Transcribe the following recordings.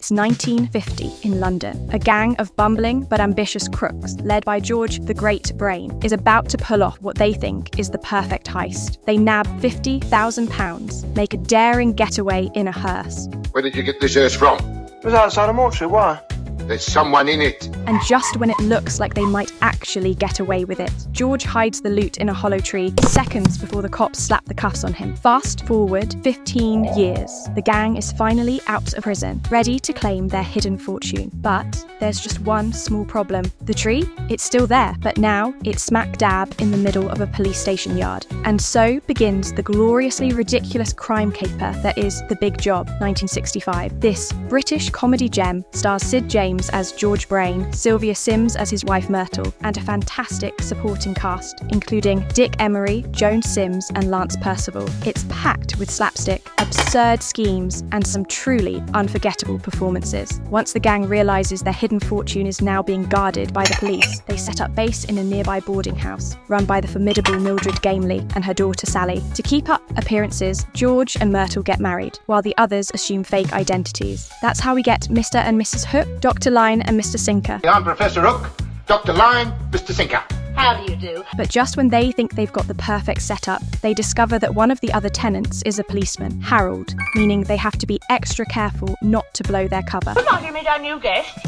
It's 1950 in London. A gang of bumbling but ambitious crooks, led by George the Great Brain, is about to pull off what they think is the perfect heist. They nab £50,000, make a daring getaway in a hearse. Where did you get this hearse from? It was outside a mortuary, why? There's someone in it. And just when it looks like they might actually get away with it, George hides the loot in a hollow tree seconds before the cops slap the cuffs on him. Fast forward 15 years. The gang is finally out of prison, ready to claim their hidden fortune. But there's just one small problem. The tree? It's still there, but now it's smack dab in the middle of a police station yard. And so begins the gloriously ridiculous crime caper that is The Big Job, 1965. This British comedy gem stars Sid James as George Brain, Sylvia Syms as his wife Myrtle, and a fantastic supporting cast, including Dick Emery, Joan Sims, and Lance Percival. It's packed with slapstick, absurd schemes, and some truly unforgettable performances. Once the gang realises their hidden fortune is now being guarded by the police, they set up base in a nearby boarding house, run by the formidable Mildred Gamely and her daughter Sally. To keep up appearances, George and Myrtle get married, while the others assume fake identities. That's how we get Mr. and Mrs. Hook, Dr. Line and Mr. Sinker. I'm Professor Hook, Dr. Line, Mr. Sinker. How do you do? But just when they think they've got the perfect setup, they discover that one of the other tenants is a policeman, Harold, meaning they have to be extra careful not to blow their cover. Good morning, meet our new guest.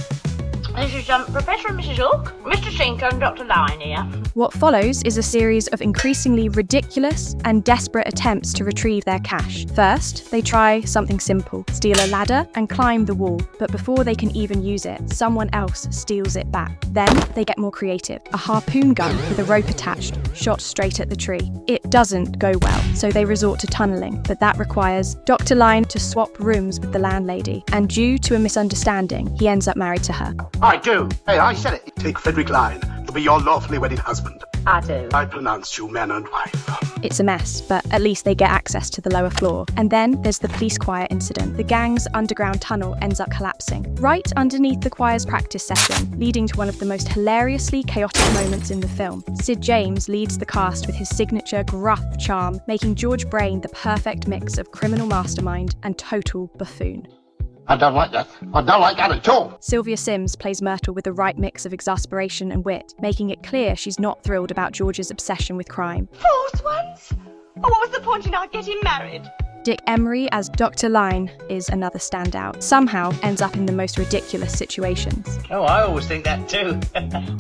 This is Professor and Mrs. Hook, Mr. Sinker and Dr. Line here. What follows is a series of increasingly ridiculous and desperate attempts to retrieve their cash. First, they try something simple, steal a ladder and climb the wall, but before they can even use it, someone else steals it back. Then, they get more creative, a harpoon gun with a rope attached, shot straight at the tree. It doesn't go well, so they resort to tunnelling, but that requires Dr. Line to swap rooms with the landlady, and due to a misunderstanding, he ends up married to her. I do. Hey, I said it. Take Frederick Line to be your lawfully wedded husband. I do. I pronounce you man and wife. It's a mess, but at least they get access to the lower floor. And then there's the police choir incident. The gang's underground tunnel ends up collapsing, right underneath the choir's practice session, leading to one of the most hilariously chaotic moments in the film. Sid James leads the cast with his signature gruff charm, making George Brain the perfect mix of criminal mastermind and total buffoon. I don't like that. I don't like that at all. Sylvia Syms plays Myrtle with the right mix of exasperation and wit, making it clear she's not thrilled about George's obsession with crime. False ones? Oh, what was the point in our getting married? Dick Emery as Dr. Line is another standout. Somehow ends up in the most ridiculous situations. Oh, I always think that too.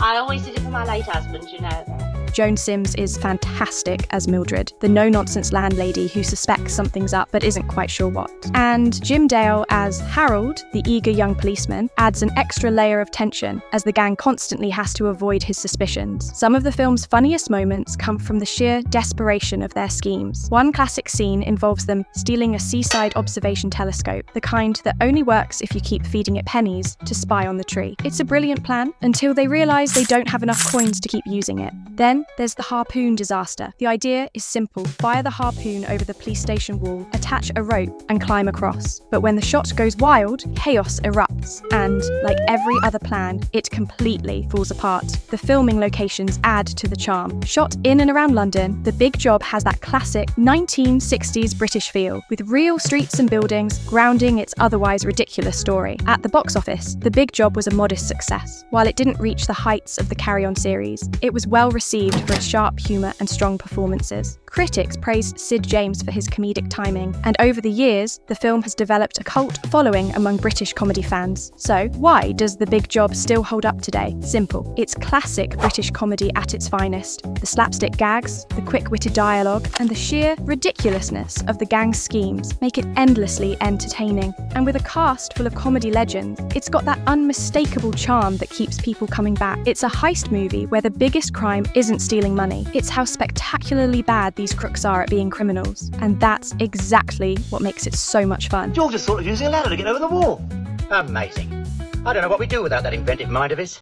I always did it for my late husband, you know. Joan Sims is fantastic as Mildred, the no-nonsense landlady who suspects something's up but isn't quite sure what. And Jim Dale as Harold, the eager young policeman, adds an extra layer of tension as the gang constantly has to avoid his suspicions. Some of the film's funniest moments come from the sheer desperation of their schemes. One classic scene involves them stealing a seaside observation telescope, the kind that only works if you keep feeding it pennies to spy on the tree. It's a brilliant plan until they realise they don't have enough coins to keep using it. Then there's the harpoon disaster. The idea is simple. Fire the harpoon over the police station wall, attach a rope, and climb across. But when the shot goes wild, chaos erupts. And, like every other plan, it completely falls apart. The filming locations add to the charm. Shot in and around London, The Big Job has that classic 1960s British feel, with real streets and buildings grounding its otherwise ridiculous story. At the box office, The Big Job was a modest success. While it didn't reach the heights of the Carry On series, it was well received for its sharp humour and strong performances. Critics praised Sid James for his comedic timing, and over the years, the film has developed a cult following among British comedy fans. So, why does The Big Job still hold up today? Simple. It's classic British comedy at its finest. The slapstick gags, the quick-witted dialogue, and the sheer ridiculousness of the gang's schemes make it endlessly entertaining. And with a cast full of comedy legends, it's got that unmistakable charm that keeps people coming back. It's a heist movie where the biggest crime isn't stealing money. It's how spectacularly bad these crooks are at being criminals. And that's exactly what makes it so much fun. George just thought of using a ladder to get over the wall. Amazing. I don't know what we'd do without that inventive mind of his.